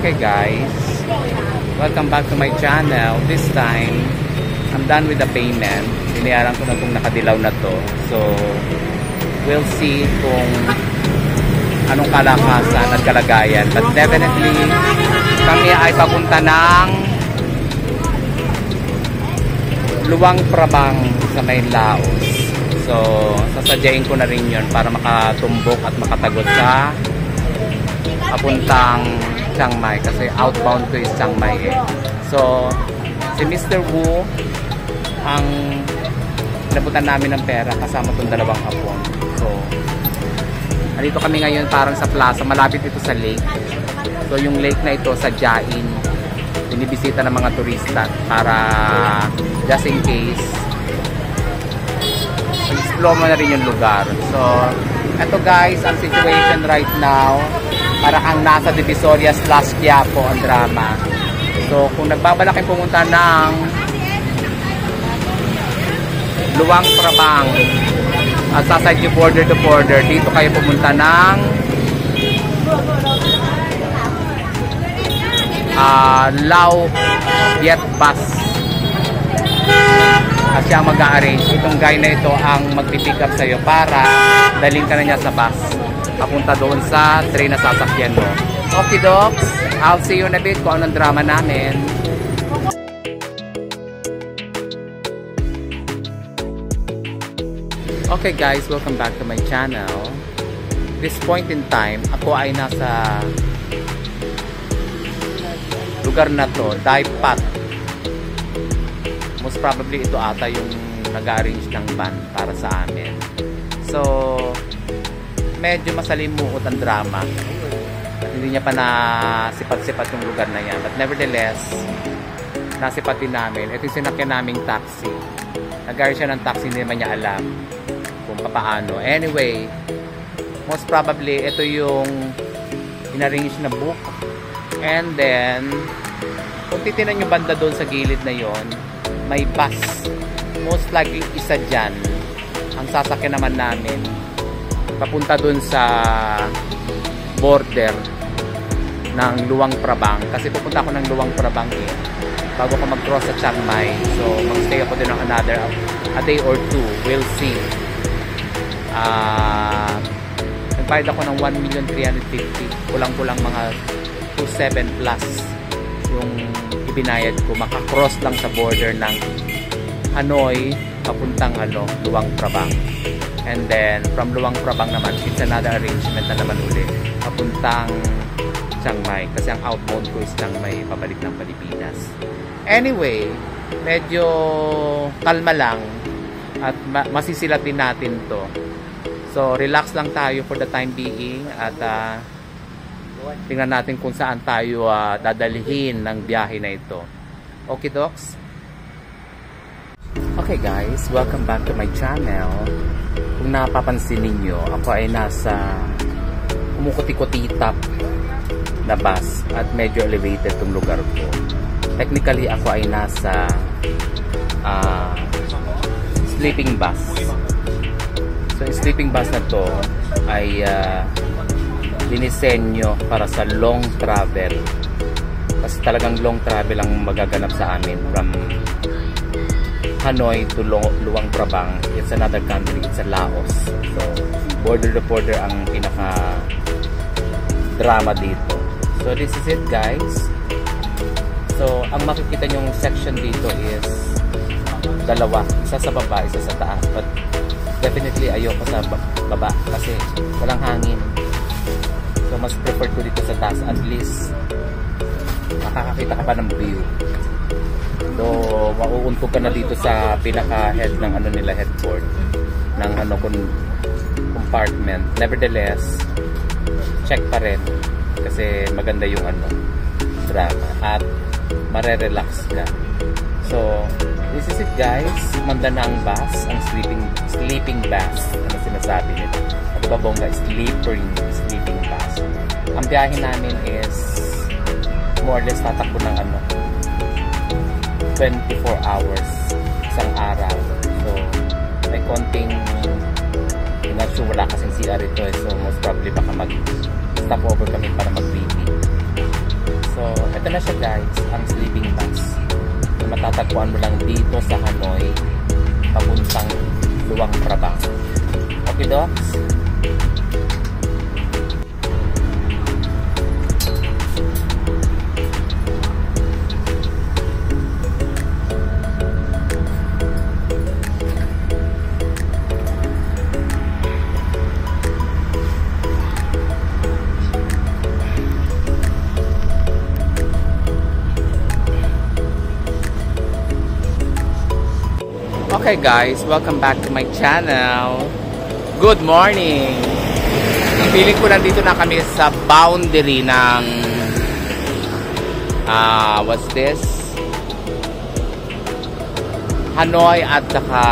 Okay guys, welcome back to my channel. This time, I'm done with the payment. Binayaran ko na itong nakadilaw na to. So, we'll see kung anong kalakasan at kalagayan. But definitely, kami ay papunta ng Luang Prabang sa may Laos. So, sasadyain ko na rin yun para makatumbok at makatagot sa papuntang Chiang Mai kasi outbound ko is Chiang Mai eh. So, si Mr. Wu ang nabutan namin ng pera kasama itong dalawang hapon. So, nandito kami ngayon parang sa plaza, malapit ito sa lake. So, yung lake na ito sa Jain, binibisita ng mga turista para just in case explore mo na rin yung lugar. So, ito guys, ang situation right now, para kang nasa Divisoria / Quiapo ang drama. So, kung nagbabalak kayo pumunta ng Luang Prabang at saside yung border to border, dito kayo pumunta ng Lao Viet Bus. At siya mag-a-arrange. Itong guy na ito ang magpipick up sa'yo para dalhin ka na niya sa bus papunta doon sa train na sasakyan mo. Okay dogs, I'll see you in a bit kung anong drama namin. Okay guys, welcome back to my channel. This point in time, ako ay nasa lugar na to, Dai Pat. Most probably ito ata yung nag-arrange ng van para sa amin. So, medyo masalimuot ang drama. At hindi niya pa nasipat-sipat yung lugar na yan. But nevertheless, nasipat din namin. Ito yung sinakyan naming taxi. Nag-arrange siya ng taxi, hindi naman niya alam kung paano. Anyway, most probably, ito yung in-arrange na book. And then, kung titinan yung banda doon sa gilid na yon, may bus. Most likely, isa dyan. Ang sasakyan naman namin, papunta dun sa border ng Luang Prabang. Kasi pupunta ako ng Luang Prabang eh, bago ako mag-cross sa Chiang Mai. So, mag-stay ako din ng another a day or two. We'll see. Nagbayad ako ng 1,350,000. Kulang-kulang mga 2,700 plus yung ibinayad ko. Maka-cross lang sa border ng Hanoi papuntang Luang Prabang. And then, from Luang Prabang naman, it's another arrangement na naman ulit. Papuntang Chiang Mai. Kasi ang outbound ko is Chiang Mai, pabalik ng Pilipinas. Anyway, medyo kalma lang. At masisilatin natin to. So, relax lang tayo for the time being. At tingnan natin kung saan tayo dadalhin ng biyahe na ito. Okay, docs? Okay guys, welcome back to my channel. Kung napapansin ninyo, ako ay nasa kumukuti-kutitap na bus at medyo elevated tong lugar ko. Technically, ako ay nasa sleeping bus. So, yung sleeping bus na to ay dinisenyo para sa long travel. Kasi talagang long travel ang magaganap sa amin from Hanoi to Luang Prabang. It's another country, it's a Laos. So, border to border ang pinaka drama dito. So, this is it guys. So, ang makikita nyong section dito is dalawa. Isa sa baba, isa sa taas. But definitely ayoko sa baba kasi walang hangin. So, mas prefer ko dito sa taas. At least, makakakita ka pa ng view. So, mauuntog ka na dito sa pinaka-head ng nila, headboard ng compartment. Nevertheless, check pa rin kasi maganda yung drama at marerelax ka. So, this is it guys. Manda na ang bus, ang sleeping bus. Ano sinasabi nila? At babongga, sleeping bus. Ang biyahe namin is more or less tatakbo ng 24 hours isang araw. So, may konting not sure, wala kasing CR ito eh. So, most probably baka mag-stop over kami para mag-BP. So, So, ito na siya guys, ang sleeping bus. So, matatagpuan mo lang dito sa Hanoi, papuntang Luang Prabang. Okay, docs? Okay guys, welcome back to my channel. Good morning. Feeling ko nandito na kami sa boundary ng what's this? Hanoi at saka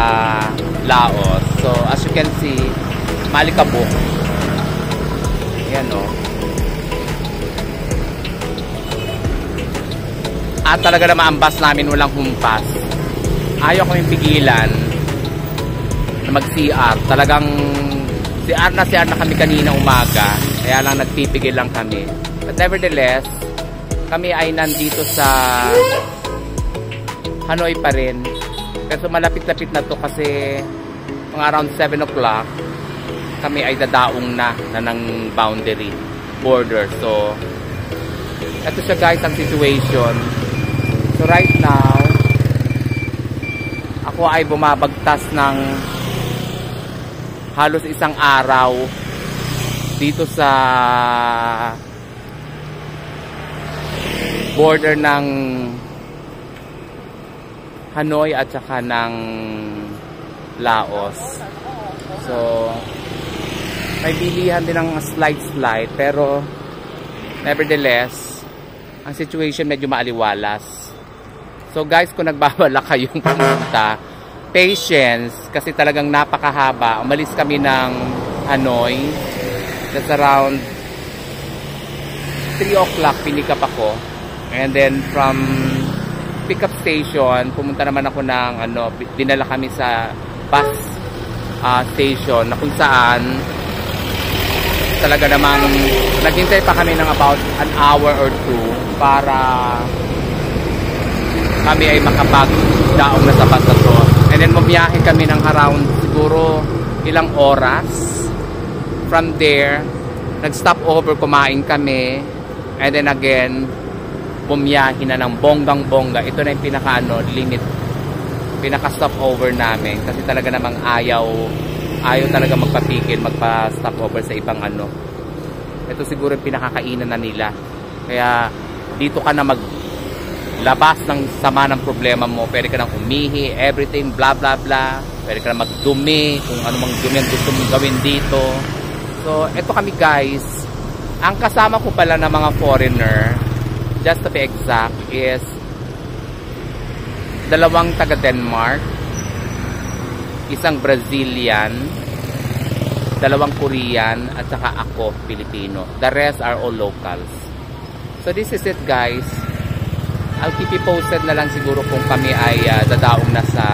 Laos. So as you can see, malikabok. Ayan o. At talaga naman ang bus namin walang humpas. Ayaw kaming pigilan na mag-CR. Talagang CR na kami kanina umaga. Kaya lang nagpipigil lang kami. But nevertheless, kami ay nandito sa Hanoi pa rin. Pero malapit-lapit na to kasi mga around 7 o'clock kami ay dadaong na ng boundary border. So, ito siya guys ang situation. So right now, ako ay bumabagtas ng halos isang araw dito sa border ng Hanoi at saka ng Laos. So may bilihan din ng slide pero nevertheless ang situation medyo maaliwalas. So guys, kung nagbabala kayong pumunta, patience kasi talagang napakahaba. Umalis kami ng Hanoi. That's around 3 o'clock pinikap ako. And then from pickup station, pumunta naman ako ng dinala kami sa bus station na kung saan talaga namang naghintay pa kami ng about an hour or two para kami ay makapag-daong na sa bus na to. And then bumiyahe kami ng around siguro ilang oras. From there, nag-stop over, kumain kami. And then again, bumiyahe na ng bonggang-bongga. Ito na yung pinaka-limit, pinaka-stop over namin. Kasi talaga namang ayaw talaga magpapigil, magpa-stop over sa ibang Ito siguro yung pinakakainan na nila. Kaya dito ka na labas ng sama ng problema mo. Pwede ka nang umihi, everything, blah blah blah. Pwede ka nang magdumi, kung ano mang dumi ang gusto mong gawin dito. So, eto kami guys. Ang kasama ko pala ng mga foreigner, just to be exact, is 2 taga Denmark, 1 Brazilian, 2 Korean, at saka ako, Filipino. The rest are all locals. So, this is it guys. I'll keep you posted na lang siguro kung kami ay dadaong na sa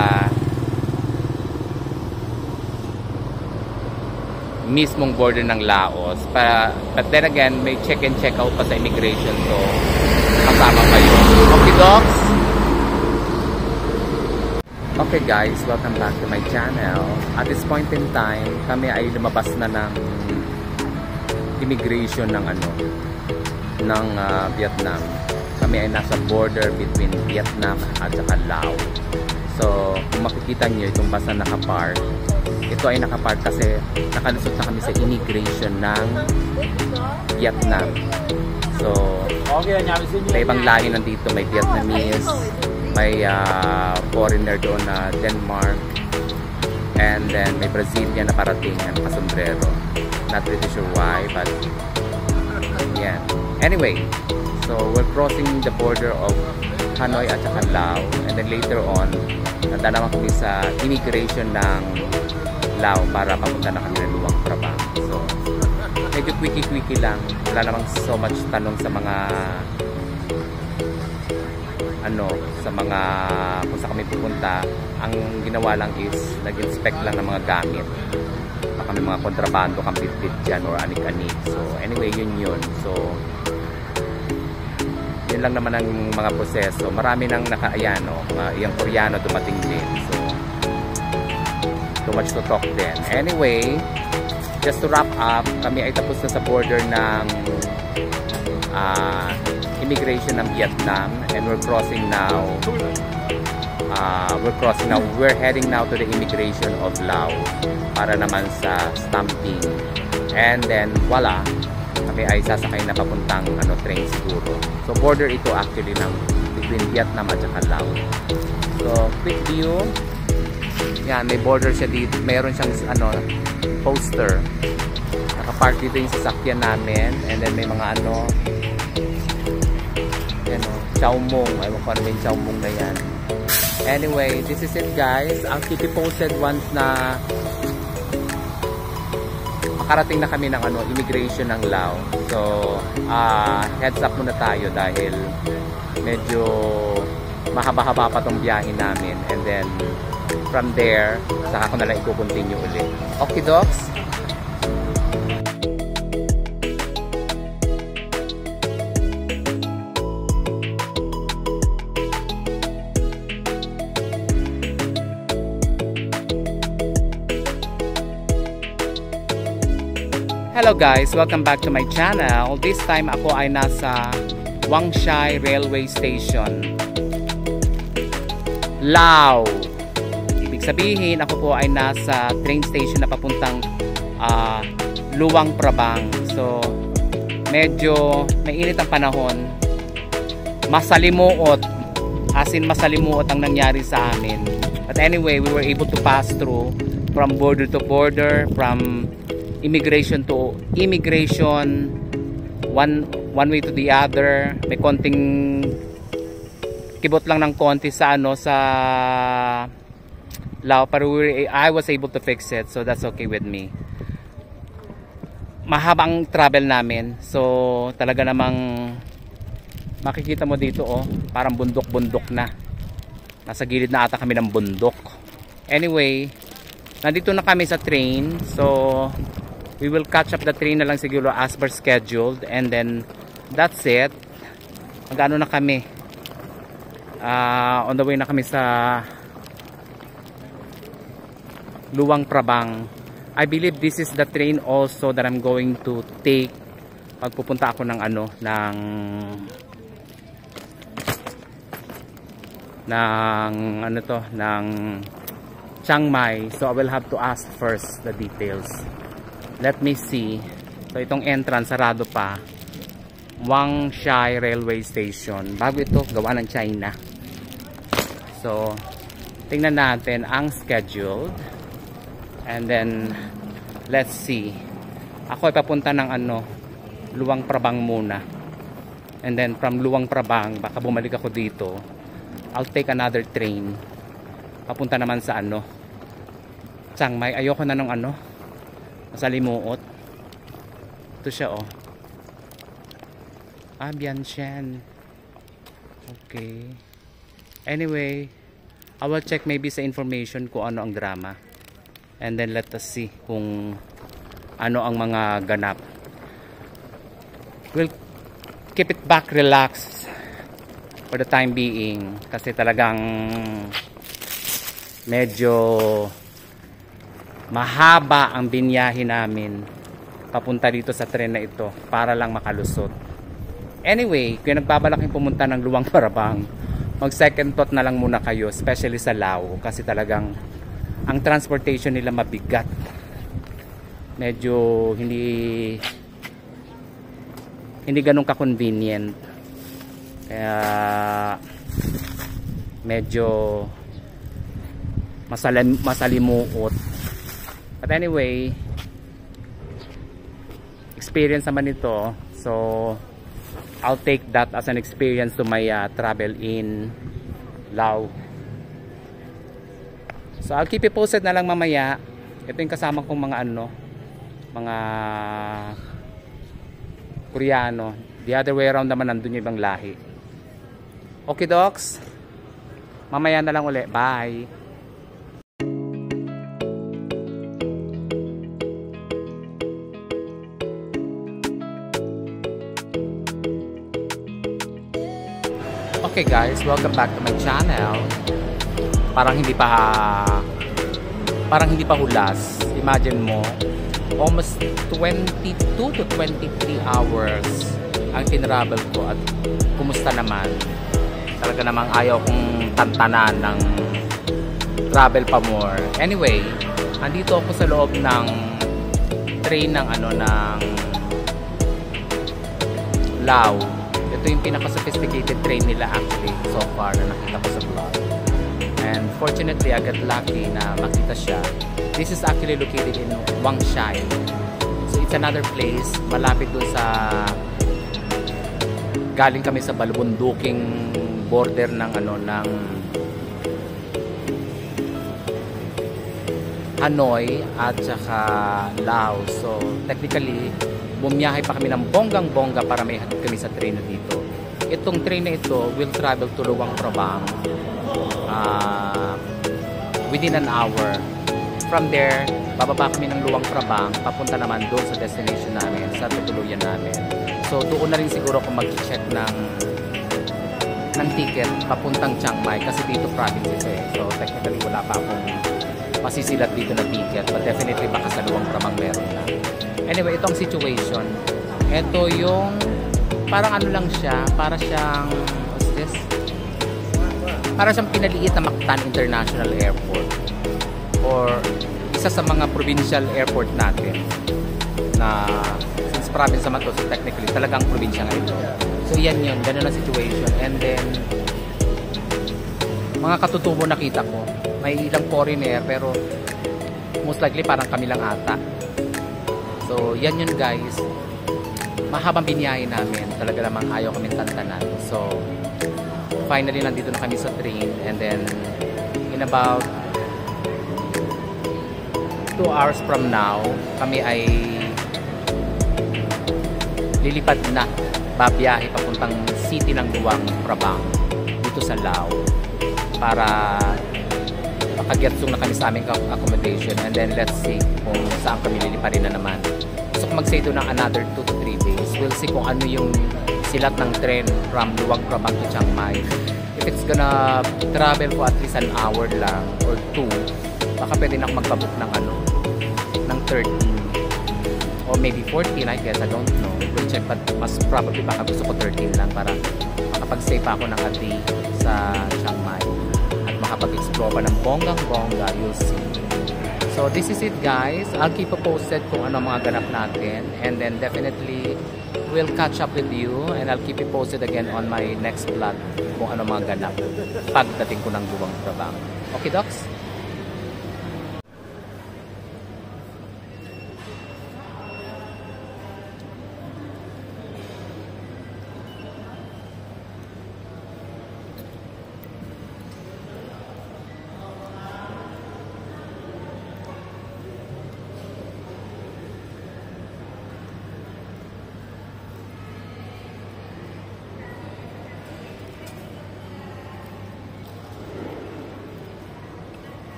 mismong border ng Laos. But then again, may check and check out pa sa immigration. So, kasama pa yun. Okay, docs? Okay guys, welcome back to my channel. At this point in time, kami ay lumabas na ng immigration ng Vietnam. Kami ay nasa border between Vietnam at saka Laos. So, kung makikita nyo itong bus na nakapark, ito ay nakapark kasi nakalusot na kami sa immigration ng Vietnam. So, may ibang lahi nandito. May Vietnamese, may foreigner doon na Denmark, and then may Brazilian na parating na nakasombrero. Not really sure why, but yeah. Anyway, so we're crossing the border of Hanoi at saka Laos, and then later on nadalaman kami sa immigration ng Laos para papunta na kami ng Luang Prabang. So medyo quickie lang, wala namang so much tanong sa mga kung saan kami pupunta. Ang ginawa lang is nag-inspect lang ng mga gamit. Baka may mga kontrabando kang bit-bit dyan or anik-anik. So anyway, yun. So Yun lang naman ang mga proseso. Marami nang naka-ayan, yung Koreano dumating din. So, too much to talk din. Anyway, just to wrap up, kami ay tapos na sa border ng immigration ng Vietnam, and we're crossing now. We're heading now to the immigration of Laos para naman sa stamping. And then, voila, kami ay sasakay na papuntang train siguro. So, border ito actually ng between Vietnam at saka Laos. So, quick view. Yan, may border siya dito. Meron siyang poster. Nakapark dito yung sasakyan namin. And then may mga Chow Mong. Ayaw ko ano yung Chow Mong na yan. Anyway, this is it guys. I'll keep you posted once na makarating na kami ng immigration ng Laos. So, heads up muna tayo dahil medyo mahaba-haba pa tong biyahe namin. And then, from there, saka ko na lang i-continue ulit. Okay, docs? Hello guys! Welcome back to my channel. This time ako ay nasa Wang Chai Railway Station, Laos. Ibig sabihin, ako po ay nasa train station na papuntang Luang Prabang. So, medyo mainit ang panahon. Masalimuot. As in, masalimuot ang nangyari sa amin. But anyway, we were able to pass through from border to border, from immigration to immigration, one way to the other. May konting kibot lang ng konti sa sa Laos, pero I was able to fix it, so that's okay with me. Mahabang travel namin, so talaga namang makikita mo dito parang bundok-bundok na. Nasa gilid na ata kami ng bundok. Anyway, nandito na kami sa train, so we will catch up the train na lang siguro as per scheduled, and then that's it. Magano na kami, on the way na kami sa Luang Prabang. I believe this is the train also that I'm going to take pag pupunta ako ng ng Chiang Mai. So I will have to ask first the details. Let me see. So itong entrance sarado pa. Wang Chai Railway Station. Bago ito, gawa ng China. So tingnan natin ang scheduled. And then let's see. Ako ay papunta ng Luang Prabang muna. And then from Luang Prabang, baka bumalik ako dito. I'll take another train. Papunta naman sa Chiang Mai. Ayoko na ng masalimuot. Ito siya Bianshan. Okay. Anyway, I will check maybe sa information kung ano ang drama. And then let us see kung ano ang mga ganap. We'll keep it back relaxed for the time being. Kasi talagang medyo mahaba ang binyahe namin papunta dito sa tren na ito para lang makalusot. Anyway, kung nagbabalak pumunta ng Luang Prabang, mag second thought na lang muna kayo, especially sa Laos, kasi talagang ang transportation nila mabigat. Medyo hindi ganun ka-convenient. Kaya medyo masalimuot. But anyway, experience naman ito. So, I'll take that as an experience to my travel in Laos. So, I'll keep you posted na lang mamaya. Ito yung kasama kong mga mga Koreano. The other way around naman, nandun yung ibang lahi. Okay, docs? Mamaya na lang ulit. Bye! Okay guys, welcome back to my channel. Parang hindi pa hulas. Imagine mo, almost 22 to 23 hours ang tinravel ko at kumusta naman? Talaga namang ayaw kong tantanan ng travel pa more. Anyway, andito ako sa loob ng train ng Lao. Ito yung pinaka-sophisticated train nila actually so far na nakita ko sa vlog. And fortunately, I got lucky na makita siya. This is actually located in Wangshai. So it's another place, malapit doon sa galing kami sa balubunduking border ng ng Hanoi at saka Laos. So technically, bumiyahe pa kami ng bonggang-bongga para may hatid kami sa train na dito. Itong train na ito will travel to Luang Prabang within an hour. From there, bababa kami ng Luang Prabang, papunta naman doon sa destination namin, sa tutuluyan namin. So doon na rin siguro kung mag-check ng ticket papuntang Chiang Mai kasi dito province ito eh. So technically wala pa akong masisilat dito na ticket, but definitely baka sa Luang Prabang meron na. Anyway, itong situation. Ito yung parang lang siya, para siyang what's this? Para siyang pinaliit na Mactan International Airport or isa sa mga provincial airport natin na since province naman to, so technically talagang probinsya nga ito. So yan yun, ganun ang situation. And then mga katutubo nakita ko, may ilang foreigner pero most likely parang kami lang ata. So yan yun guys, mahabang biniyahe namin, talaga namang ayaw kami tantanan. So finally nandito na kami sa train, and then in about 2 hours from now kami ay lilipad na, babiyahe papuntang city ng Luang Prabang dito sa Lao para makagetso na kami sa aming accommodation, and then let's see kung saan kami liliparin na naman. So kung mag-stay doon ng another 2 to 3 days, we'll see kung ano yung silat ng train from Luang Prabang to Chiang Mai. If it's gonna travel for at least an hour lang or 2, baka pwede na ako magpabook ng ng 13 or maybe 14, I guess, I don't know. We'll check, but mas probably baka gusto ko 13 lang para makapag-stay pa ako ng a day sa Chiang Mai at makapag-explore pa ng bonggang-bongga, you'll see. So this is it guys, I'll keep you posted kung ano mga ganap natin, and then definitely we'll catch up with you, and I'll keep you posted again on my next vlog kung ano mga ganap pagdating ko ng Luang Prabang. Okay docs?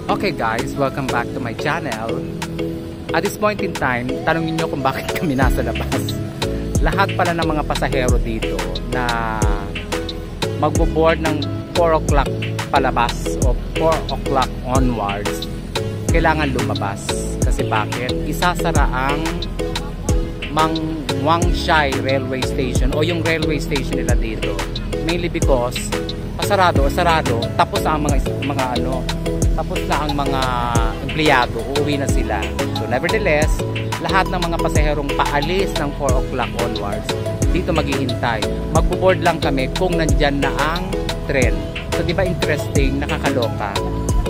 Okay guys, welcome back to my channel. At this point in time, tanongin nyo kung bakit kami nasa labas. Lahat pala ng mga pasahero dito na magbo-board ng 4 o'clock palabas o 4 o'clock onwards, kailangan lumabas. Kasi bakit? Isasara ang Wangshai Railway Station o yung railway station nila dito. Mainly because sarado, tapos ang tapos na ang mga empleyado, uuwi na sila. So nevertheless, lahat ng mga pasaherong paalis ng 4 o'clock onwards, dito maghihintay. Magbo-board lang kami kung nandyan na ang tren. So di ba interesting, nakakaloka.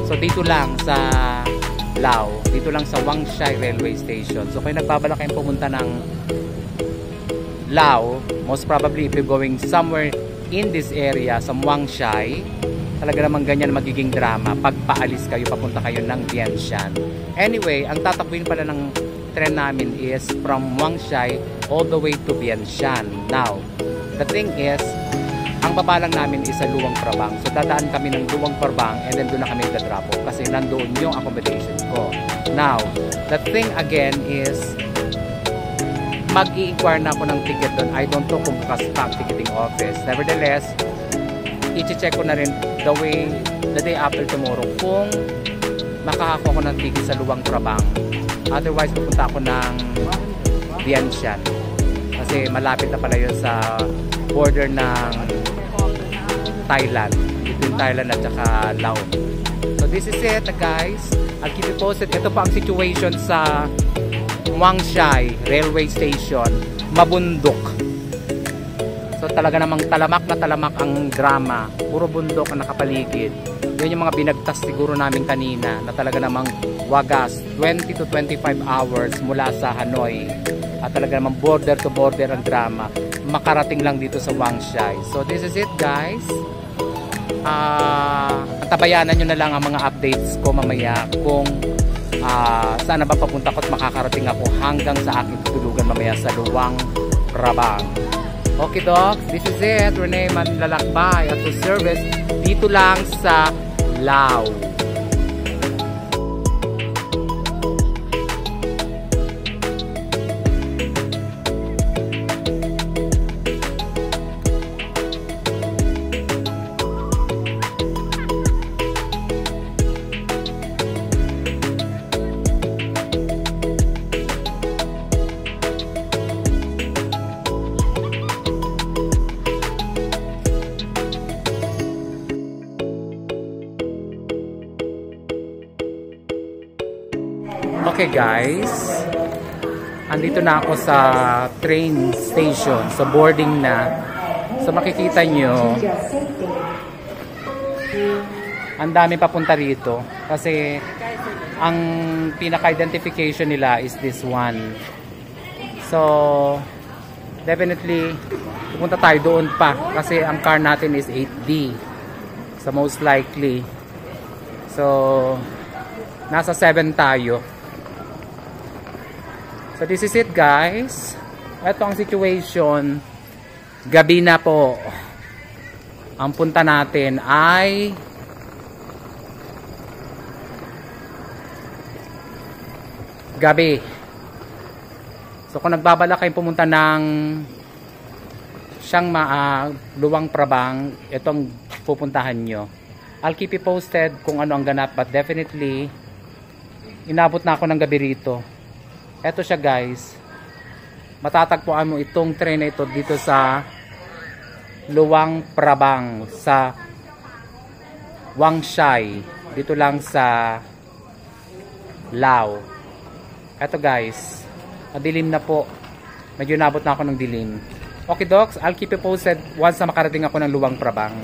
So dito lang sa Lao, dito lang sa Wangshai Railway Station. So kung nagbabalak kayong pumunta ng Lao, most probably if you're going somewhere in this area sa Wangshai, talaga naman ganyan magiging drama pag paalis kayo, papunta kayo ng Vientiane. Anyway, ang tatakbuhin pala ng tren namin is from Wangshai all the way to Vientiane. Now, the thing is, ang baba lang namin is sa Luang Prabang. So dadaan kami ng Luang Prabang and then doon na kami magda-drop off kasi nandoon yung accommodation ko. Now, the thing again is mag-i-inquire na ako ng ticket doon. I don't know kung bukas pa ang ticketing office. Nevertheless, i-check ko na rin the day after tomorrow kung makakakuha ko ng ticket sa Luang Prabang. Otherwise, pupunta ako ng Vientiane. Kasi malapit na pala yun sa border ng Thailand. Between Thailand at saka Laos. So this is it guys. I'll keep you posted. Ito pa ang situation sa Wang Shai Railway Station. Mabundok. So talaga namang talamak na talamak ang drama. Puro bundok ang nakapaligid. Yun yung mga binagtas siguro namin kanina na talaga namang wagas. 20 to 25 hours mula sa Hanoi. At talaga namang border to border ang drama. Makarating lang dito sa Wang Shai. So this is it guys. Tabayanan nyo na lang ang mga updates ko mamaya kung saan na ba papunta ko at makakarating ako hanggang sa aking tutulugan mamaya sa Luang Prabang. Okay dogs, this is it. Rene Manlalakbay at to service dito lang sa Lao. Okay guys, andito na ako sa train station, sa boarding na. So makikita nyo, ang dami papunta rito kasi ang pinaka-identification nila is this one. So definitely pupunta tayo doon pa kasi ang car natin is 8D. So most likely. So nasa 7 tayo. So this is it guys. Ito ang situation. Gabi na po. Ang punta natin ay gabi. So kung nagbabala kayong pumunta ng Luang Prabang, itong pupuntahan nyo. I'll keep you posted kung ano ang ganap, but definitely inabot na ako ng gabi rito. Eto siya guys. Matatagpuan mo itong train na ito dito sa Luang Prabang sa Wang Shai. Dito lang sa Lao. Eto guys. Madilim na po. Medyo nabot na ako ng dilim. Okay docs, I'll keep you posted once na makarating ako ng Luang Prabang.